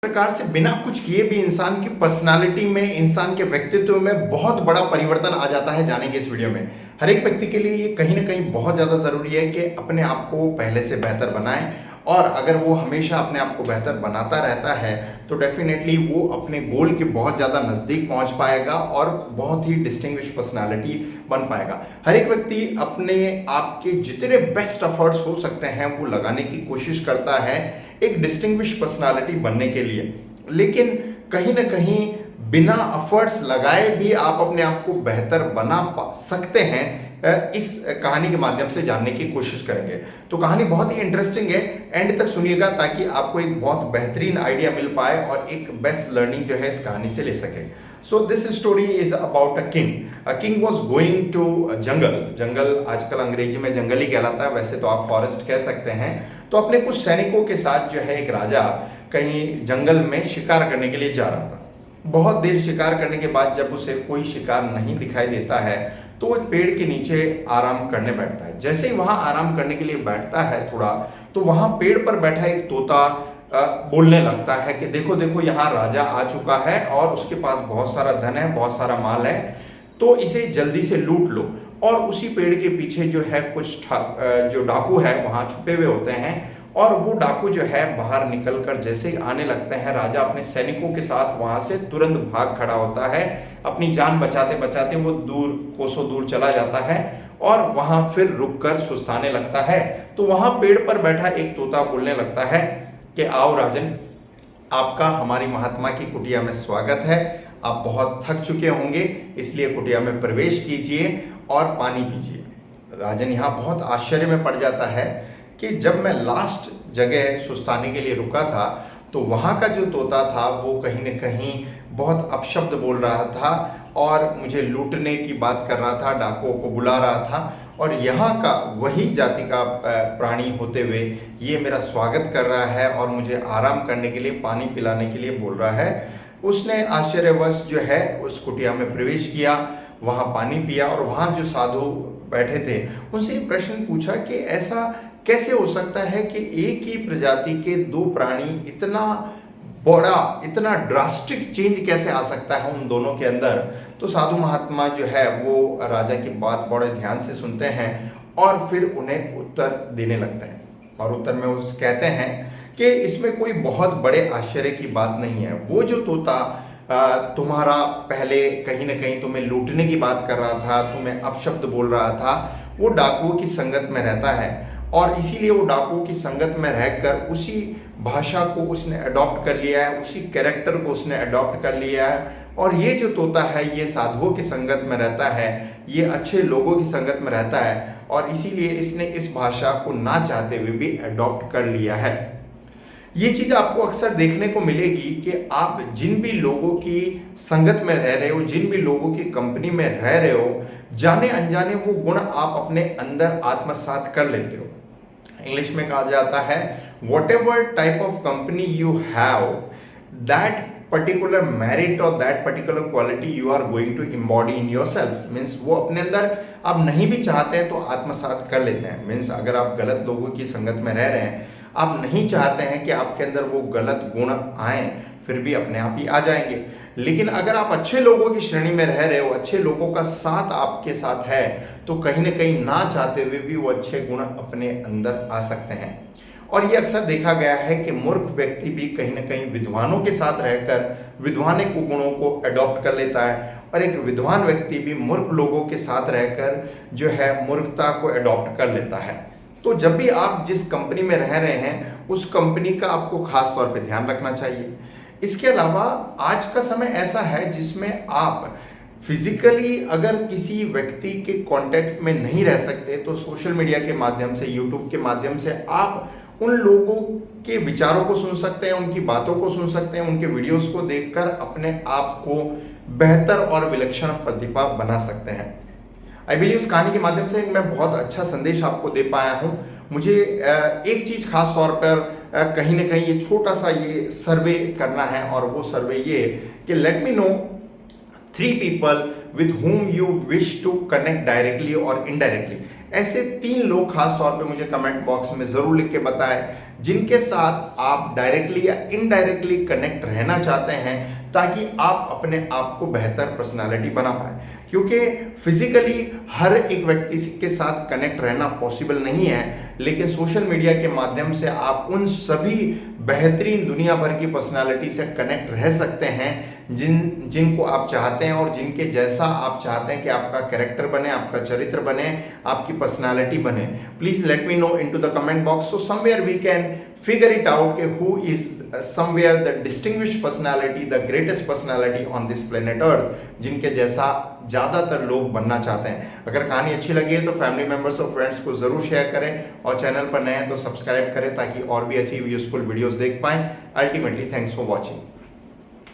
प्रकार से बिना कुछ किए भी इंसान की पर्सनालिटी में, इंसान के व्यक्तित्व में बहुत बड़ा परिवर्तन आ जाता है। जानेंगे इस वीडियो में। हर एक व्यक्ति के लिए ये कहीं ना कहीं बहुत ज़्यादा ज़रूरी है कि अपने आप को पहले से बेहतर बनाए, और अगर वो हमेशा अपने आप को बेहतर बनाता रहता है तो डेफिनेटली वो अपने गोल के बहुत ज़्यादा नज़दीक पहुंच पाएगा और बहुत ही डिस्टिंग्विश पर्सनालिटी बन पाएगा। हर एक व्यक्ति अपने आप के जितने बेस्ट एफर्ट्स हो सकते हैं वो लगाने की कोशिश करता है एक डिस्टिंग्विश पर्सनालिटी बनने के लिए, लेकिन कहीं ना कहीं बिना एफर्ट्स लगाए भी आप अपने आप को बेहतर बना सकते हैं। इस कहानी के माध्यम से जानने की कोशिश करेंगे। तो कहानी बहुत ही इंटरेस्टिंग है, एंड तक सुनिएगा ताकि आपको एक बहुत बेहतरीन आइडिया मिल पाए और एक बेस्ट लर्निंग जो है इस कहानी से ले सके। So this story is about a king. A king was going to jungle. जंगल आजकल अंग्रेजी में जंगल ही कहलाता है, वैसे तो आप फॉरेस्ट कह सकते हैं। तो अपने कुछ सैनिकों के साथ जो है एक राजा कहीं जंगल में शिकार करने के लिए जा रहा था। बहुत देर शिकार करने के बाद जब उसे कोई शिकार नहीं दिखाई देता है तो वो एक पेड़ के नीचे आराम करने बैठता है। जैसे ही वहां आराम करने के लिए बैठता है थोड़ा, तो वहां पेड़ पर बैठा एक तोता बोलने लगता है कि देखो देखो यहाँ राजा आ चुका है और उसके पास बहुत सारा धन है, बहुत सारा माल है, तो इसे जल्दी से लूट लो। और उसी पेड़ के पीछे जो है कुछ जो डाकू है वहां छुपे हुए होते हैं, और वो डाकू जो है बाहर निकलकर जैसे ही आने लगते हैं, राजा अपने सैनिकों के साथ वहां से तुरंत भाग खड़ा होता है। अपनी जान बचाते बचाते वो दूर कोसों दूर चला जाता है और वहां फिर रुककर सुस्ताने लगता है। तो वहां पेड़ पर बैठा एक तोता बोलने लगता है कि आओ राजन, आपका हमारी महात्मा की कुटिया में स्वागत है। आप बहुत थक चुके होंगे, इसलिए कुटिया में प्रवेश कीजिए और पानी पीजिए। राजन यहाँ बहुत आश्चर्य में पड़ जाता है कि जब मैं लास्ट जगह सुस्ताने के लिए रुका था तो वहाँ का जो तोता था वो कहीं न कहीं बहुत अपशब्द बोल रहा था और मुझे लूटने की बात कर रहा था, डाकुओं को बुला रहा था, और यहाँ का वही जाति का प्राणी होते हुए ये मेरा स्वागत कर रहा है और मुझे आराम करने के लिए, पानी पिलाने के लिए बोल रहा है। उसने आश्चर्यवश जो है उस कुटिया में प्रवेश किया, वहाँ पानी पिया, और वहाँ जो साधु बैठे थे उनसे ये प्रश्न पूछा कि ऐसा कैसे हो सकता है कि एक ही प्रजाति के दो प्राणी इतना बड़ा, इतना ड्रास्टिक चेंज कैसे आ सकता है उन दोनों के अंदर। तो साधु महात्मा जो है वो राजा की बात बड़े ध्यान से सुनते हैं और फिर उन्हें उत्तर देने लगते हैं, और उत्तर में वो कहते हैं कि इसमें कोई बहुत बड़े आश्चर्य की बात नहीं है। वो जो तोता तुम्हारा पहले कहीं ना कहीं तुम्हें लूटने की बात कर रहा था, तुम्हें अपशब्द बोल रहा था, वो डाकुओं की संगत में रहता है, और इसीलिए वो डाकुओं की संगत में रहकर उसी भाषा को उसने अडॉप्ट कर लिया है, उसी कैरेक्टर को उसने अडॉप्ट कर लिया है। और ये जो तोता है ये साधुओं की संगत में रहता है, ये अच्छे लोगों की संगत में रहता है, और इसीलिए इसने इस भाषा को ना चाहते हुए भी अडॉप्ट कर लिया है। ये चीज़ आपको अक्सर देखने को मिलेगी कि आप जिन भी लोगों की संगत में रह रहे हो, जिन भी लोगों की कंपनी में रह रहे हो, जाने अनजाने वो गुण आप अपने अंदर आत्मसात कर लेते हो। इंग्लिश में कहा जाता है whatever type of company you have, that particular merit और that particular quality you are going to embody in your self. Means वो अपने अंदर आप नहीं भी चाहते हैं तो आत्मसात कर लेते हैं। मीन्स अगर आप गलत लोगों की संगत में रह रहे हैं, आप नहीं चाहते हैं कि आपके अंदर वो गलत गुण आए, फिर भी अपने आप ही आ जाएंगे। लेकिन अगर आप अच्छे लोगों की श्रेणी में रह रहे हो, अच्छे लोगों का साथ आपके साथ है, तो कहीं ना कहीं ना चाहते हुए भी वो अच्छे गुण अपने अंदर आ सकते हैं। और ये अक्सर देखा गया है कि मूर्ख व्यक्ति भी कहीं ना कहीं विद्वानों के साथ रहकर विद्वानिक गुणों को अडॉप्ट कर लेता है, और एक विद्वान व्यक्ति भी मूर्ख लोगों के साथ रहकर जो है मूर्खता को अडॉप्ट कर लेता है। तो जब भी आप जिस कंपनी में रह रहे हैं उस कंपनी का आपको खास तौर पे ध्यान रखना चाहिए। इसके अलावा आज का समय ऐसा है जिसमें आप फिजिकली अगर किसी व्यक्ति के कांटेक्ट में नहीं रह सकते तो सोशल मीडिया के माध्यम से, यूट्यूब के माध्यम से आप उन लोगों के विचारों को सुन सकते हैं, उनकी बातों को सुन सकते हैं, उनके वीडियोस को देखकर अपने आप को बेहतर और विलक्षण प्रतिभा बना सकते हैं। आई बिलीव इस कहानी के माध्यम से मैं बहुत अच्छा संदेश आपको दे पाया हूँ। मुझे एक चीज़ खास तौर पर कहीं ना कहीं ये छोटा सा ये सर्वे करना है, और वो सर्वे ये कि let me know 3 people with whom you wish to connect directly और इनडायरेक्टली। ऐसे 3 लोग खास तौर पे मुझे कमेंट बॉक्स में जरूर लिख के बताएं जिनके साथ आप डायरेक्टली या इनडायरेक्टली कनेक्ट रहना चाहते हैं, ताकि आप अपने आप को बेहतर पर्सनालिटी बना पाए। क्योंकि फिजिकली हर एक व्यक्ति के साथ कनेक्ट रहना पॉसिबल नहीं है, लेकिन सोशल मीडिया के माध्यम से आप उन सभी बेहतरीन दुनिया भर की पर्सनालिटी से कनेक्ट रह सकते हैं जिनको आप चाहते हैं और जिनके जैसा आप चाहते हैं कि आपका कैरेक्टर बने, आपका चरित्र बने, आपकी पर्सनालिटी बने। Please let me know into the comment box, so somewhere we can figure it out कि who is somewhere the distinguished personality, the greatest personality on this planet earth, जिनके जैसा ज़्यादातर लोग बनना चाहते हैं। अगर कहानी अच्छी लगी है तो फैमिली मेंबर्स और फ्रेंड्स को जरूर शेयर करें, और चैनल पर नए हैं तो सब्सक्राइब करें ताकि और भी ऐसी यूजफुल वीडियोस देख पाएं। Ultimately thanks for watching.